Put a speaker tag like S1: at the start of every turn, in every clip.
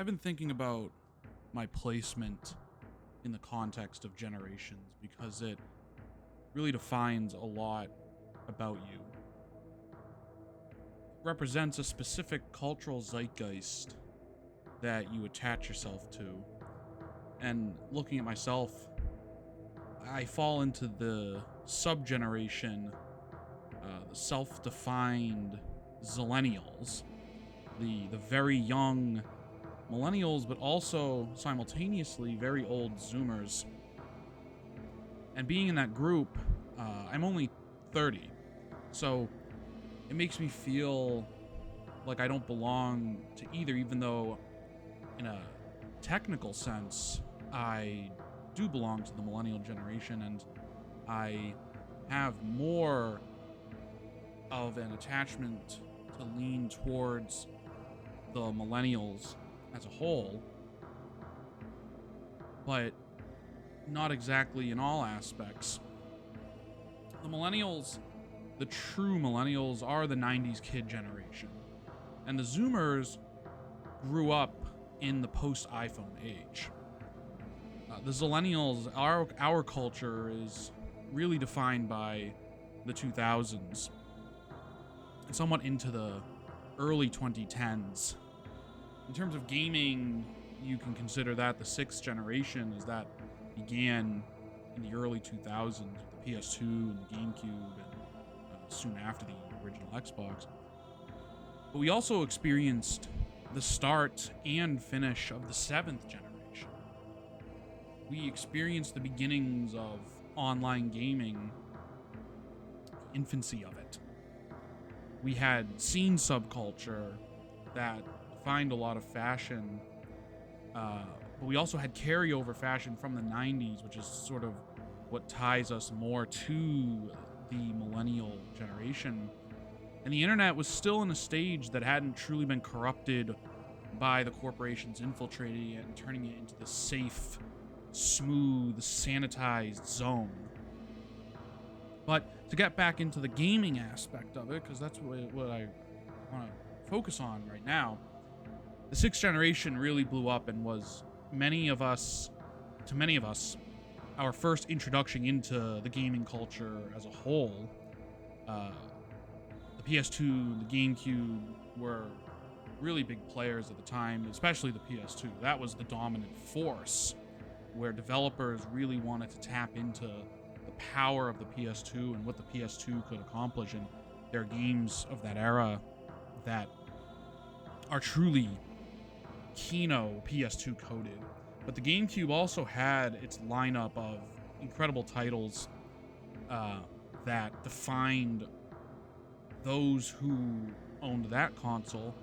S1: I've been thinking about my placement in the context of generations because it really defines a lot about you. It represents a specific cultural zeitgeist that you attach yourself to. And looking at myself, I fall into the subgeneration, the self-defined Zillennials, the very young millennials, but also simultaneously very old Zoomers. And being in that group, I'm only 30, so it makes me feel like I don't belong to either, even though in a technical sense, I do belong to the millennial generation, and I have more of an attachment to lean towards the millennials as a whole, but not exactly in all aspects. The millennials, the true millennials, are the 90s kid generation, and the Zoomers grew up in the post-iPhone age. The Zillennials, our culture is really defined by the 2000s and somewhat into the early 2010s. In terms of gaming, you can consider that the sixth generation, as that began in the early 2000s with the PS2 and the GameCube, and soon after the original Xbox. But we also experienced the start and finish of the seventh generation. We experienced the beginnings of online gaming, the infancy of it. We had scene subculture that defined a lot of fashion, but we also had carryover fashion from the 90s, which is sort of what ties us more to the millennial generation. And the internet was still in a stage that hadn't truly been corrupted by the corporations infiltrating it and turning it into this safe, smooth, sanitized zone. But to get back into the gaming aspect of it, because that's what I want to focus on right now, the sixth generation really blew up and was to many of us, our first introduction into the gaming culture as a whole. The PS2, the GameCube were really big players at the time, especially the PS2. That was the dominant force, where developers really wanted to tap into the power of the PS2 and what the PS2 could accomplish in their games of that era that are truly Kino PS2 coded. But the GameCube also had its lineup of incredible titles that defined those who owned that console.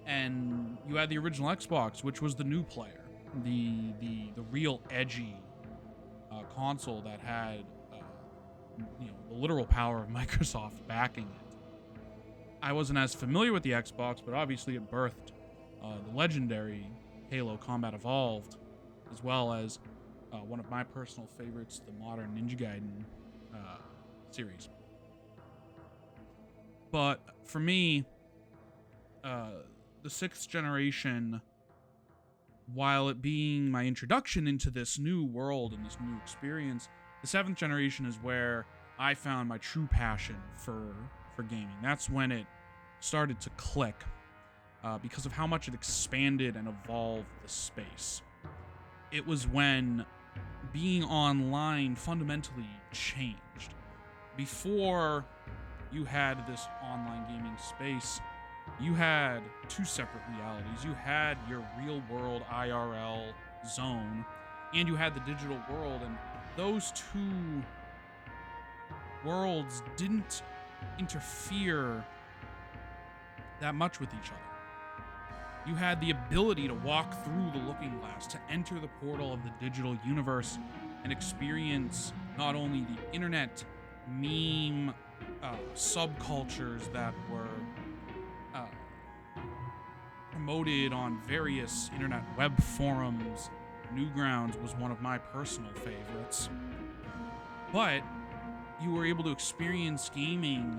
S1: And you had the original Xbox, which was the new player, the real edgy console that had the literal power of Microsoft backing it. I wasn't as familiar with the Xbox, but obviously it birthed the legendary Halo Combat Evolved, as well as one of my personal favorites, the modern Ninja Gaiden series. But for me, the sixth generation, while it being my introduction into this new world and this new experience, the seventh generation is where I found my true passion for gaming. That's when it started to click, because of how much it expanded and evolved the space. It was when being online fundamentally changed. Before you had this online gaming space, you had two separate realities. You had your real world IRL zone, and you had the digital world, and those two worlds didn't interfere that much with each other. You had the ability to walk through the looking glass, to enter the portal of the digital universe and experience not only the internet meme subcultures that were promoted on various internet web forums. Newgrounds was one of my personal favorites. But you were able to experience gaming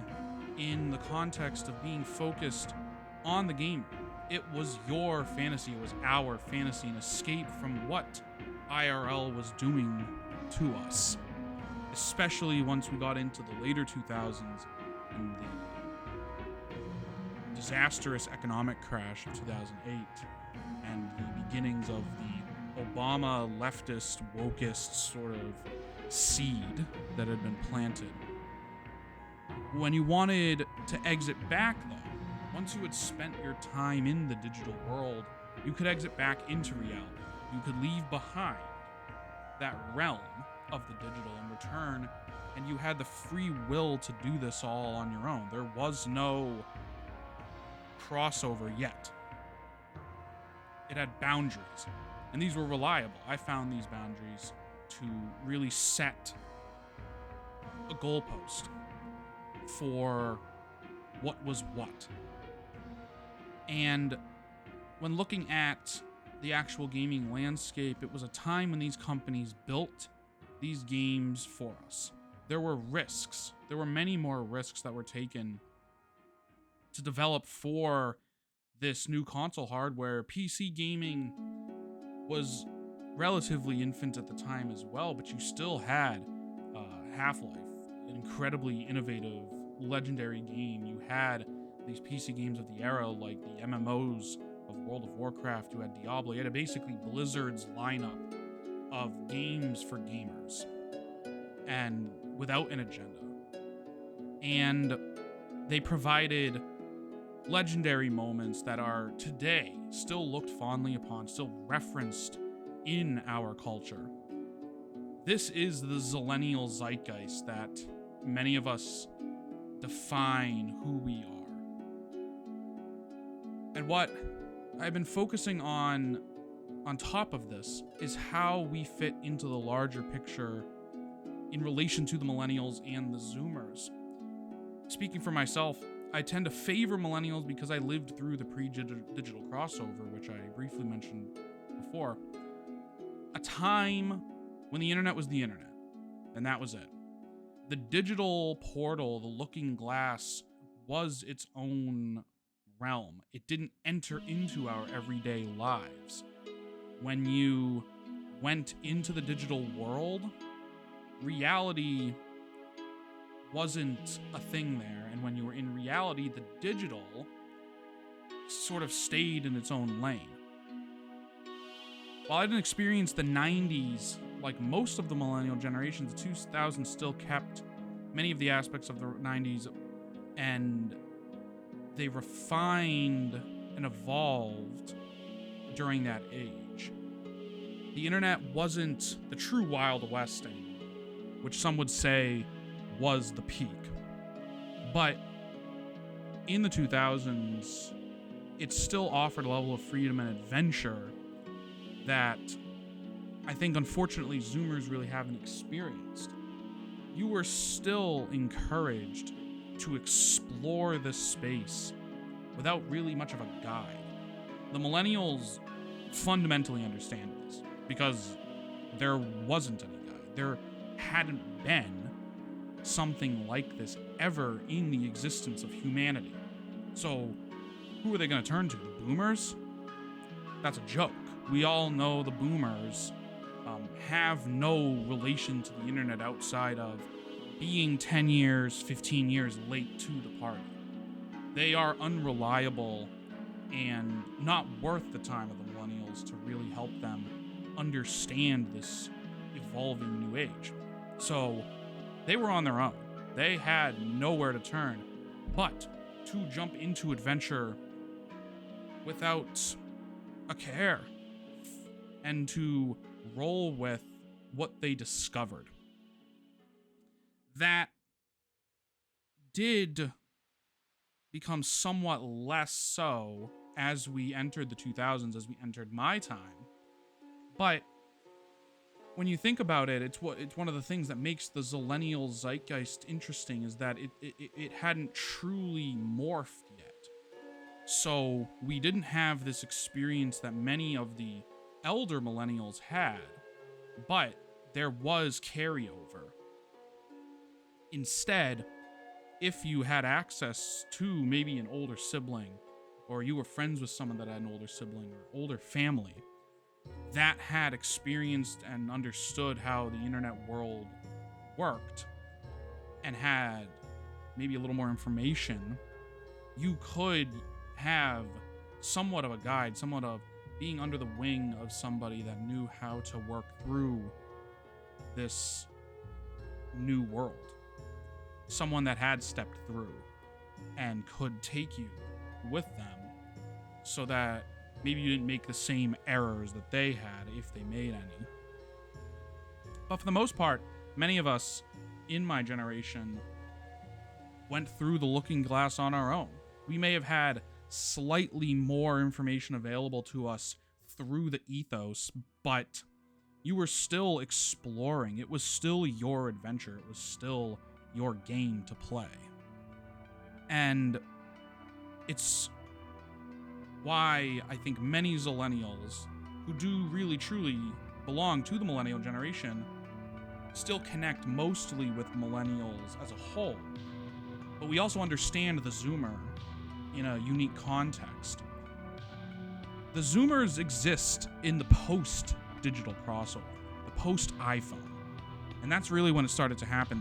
S1: in the context of being focused on the game. it was your fantasy, it was our fantasy, an escape from what IRL was doing to us. Especially once we got into the later 2000s and the disastrous economic crash of 2008 and the beginnings of the Obama leftist, wokist sort of seed that had been planted. When you wanted to exit back, though, once you had spent your time in the digital world, you could exit back into reality. You could leave behind that realm of the digital and return, and you had the free will to do this all on your own. There was no crossover yet. It had boundaries, and these were reliable. I found these boundaries to really set a goalpost for what was what. And when looking at the actual gaming landscape, it was a time when these companies built these games for us. There were risks. There were many more risks that were taken to develop for this new console hardware. PC gaming was relatively infant at the time as well, but you still had Half-Life, an incredibly innovative, legendary game. You had these PC games of the era, like the MMOs of World of Warcraft. You had Diablo. You had basically Blizzard's lineup of games for gamers, and without an agenda. And they provided legendary moments that are today still looked fondly upon, still referenced in our culture. This is the Zillennial Zeitgeist that many of us define who we are. And what I've been focusing on top of this is how we fit into the larger picture in relation to the millennials and the Zoomers. Speaking for myself, I tend to favor millennials because I lived through the pre-digital crossover, which I briefly mentioned before. A time when the internet was the internet, and that was it. The digital portal, the looking glass, was its own realm. It didn't enter into our everyday lives. When you went into the digital world, reality wasn't a thing there, and when you were in reality, the digital sort of stayed in its own lane. While I didn't experience the 90s like most of the millennial generations, the 2000s still kept many of the aspects of the 90s, and they refined and evolved during that age. The internet wasn't the true Wild West anymore, which some would say was the peak. But in the 2000s, it still offered a level of freedom and adventure that I think, unfortunately, Zoomers really haven't experienced. You were still encouraged to explore this space without really much of a guide. The millennials fundamentally understand this because there wasn't any guide. There hadn't been something like this ever in the existence of humanity. So who are they going to turn to? The boomers? That's a joke. We all know the boomers have no relation to the internet outside of being 10 years, 15 years late to the party. They are unreliable and not worth the time of the millennials to really help them understand this evolving new age. So they were on their own. They had nowhere to turn but to jump into adventure without a care and to roll with what they discovered. That did become somewhat less so as we entered the 2000s, as we entered my time. But when you think about it, it's one of the things that makes the Zillennial Zeitgeist interesting, is that it hadn't truly morphed yet. So we didn't have this experience that many of the elder millennials had, but there was carryover. Instead, if you had access to maybe an older sibling or you were friends with someone that had an older sibling or older family that had experienced and understood how the internet world worked and had maybe a little more information, you could have somewhat of a guide, somewhat of being under the wing of somebody that knew how to work through this new world. Someone that had stepped through and could take you with them so that maybe you didn't make the same errors that they had, if they made any. But for the most part, many of us in my generation went through the looking glass on our own. We may have had slightly more information available to us through the ethos, but you were still exploring. It was still your adventure. It was still your game to play. And it's why I think many Zillennials who do really truly belong to the millennial generation still connect mostly with millennials as a whole. But we also understand the Zoomer in a unique context. The Zoomers exist in the post-digital crossover, the post-iPhone. And that's really when it started to happen,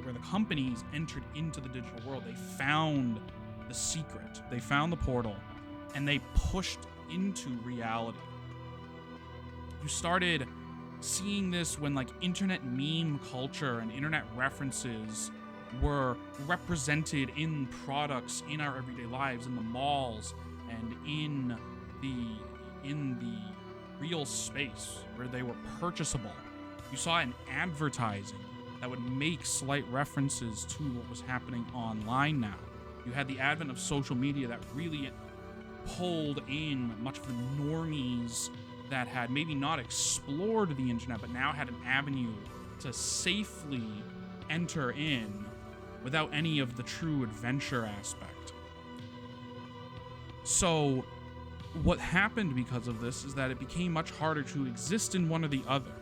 S1: where the companies entered into the digital world. They found the secret, they found the portal, and they pushed into reality. You started seeing this when like internet meme culture and internet references were represented in products in our everyday lives, in the malls and in the real space where they were purchasable. You saw an advertising that would make slight references to what was happening online now. You had the advent of social media that really pulled in much of the normies that had maybe not explored the internet, but now had an avenue to safely enter in without any of the true adventure aspect. So what happened because of this is that it became much harder to exist in one or the other.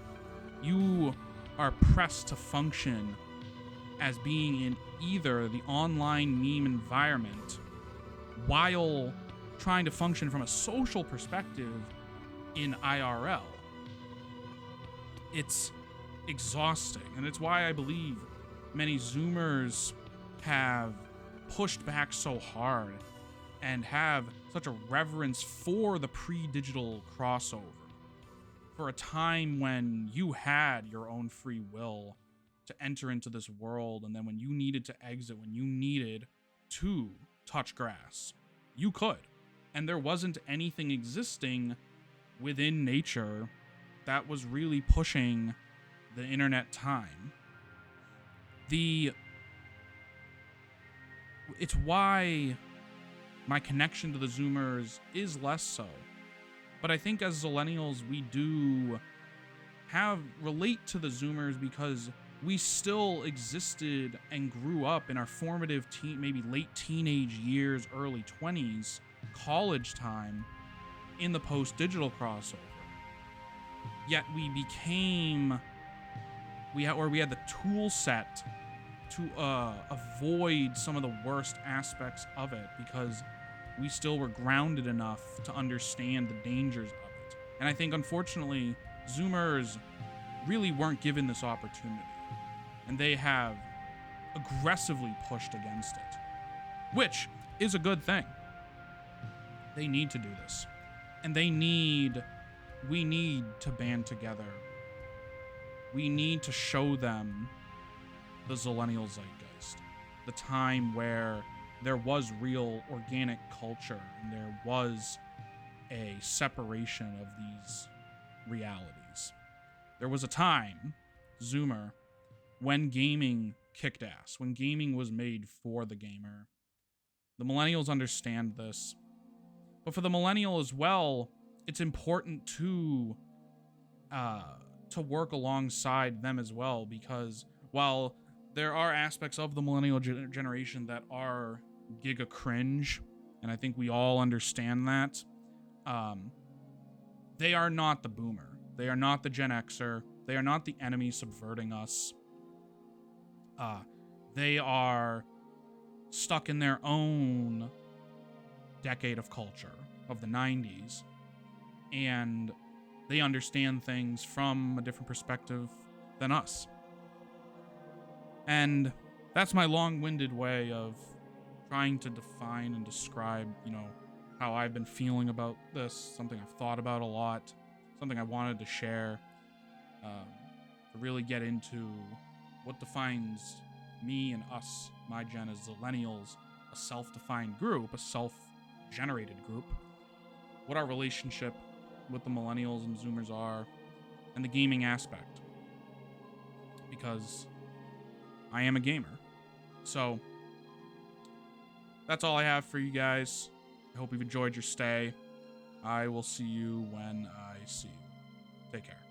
S1: You are pressed to function as being in either the online meme environment while trying to function from a social perspective in IRL. It's exhausting, and it's why I believe many Zoomers have pushed back so hard and have such a reverence for the pre-digital crossover, for a time when you had your own free will to enter into this world, and then when you needed to exit, when you needed to touch grass, you could. And there wasn't anything existing within nature that was really pushing the internet time. It's why my connection to the Zoomers is less so. But I think as Zillennials, we do relate to the Zoomers because we still existed and grew up in our formative maybe late teenage years, early 20s, college time, in the post-digital crossover. Yet we had the tool set to avoid some of the worst aspects of it because we still were grounded enough to understand the dangers of it. And I think, unfortunately, Zoomers really weren't given this opportunity. And they have aggressively pushed against it, which is a good thing. They need to do this. And we need to band together. We need to show them the Zillennial Zeitgeist, the time where there was real organic culture and there was a separation of these realities. There was a time, Zoomer, when gaming kicked ass, when gaming was made for the gamer. The millennials understand this. But for the millennial as well, it's important to work alongside them as well, because while there are aspects of the millennial generation that are giga cringe, and I think we all understand that, they are not the boomer. They are not the Gen Xer. They are not the enemy subverting us. They are stuck in their own decade of culture of the 90s, and they understand things from a different perspective than us. And that's my long-winded way of trying to define and describe, how I've been feeling about this, something I've thought about a lot, something I wanted to share, to really get into what defines me and us, my gen, as Zillennials, a self-defined group, a self-generated group, what our relationship with the millennials and Zoomers are, and the gaming aspect. Because I am a gamer. So that's all I have for you guys. I hope you've enjoyed your stay. I will see you when I see you. Take care.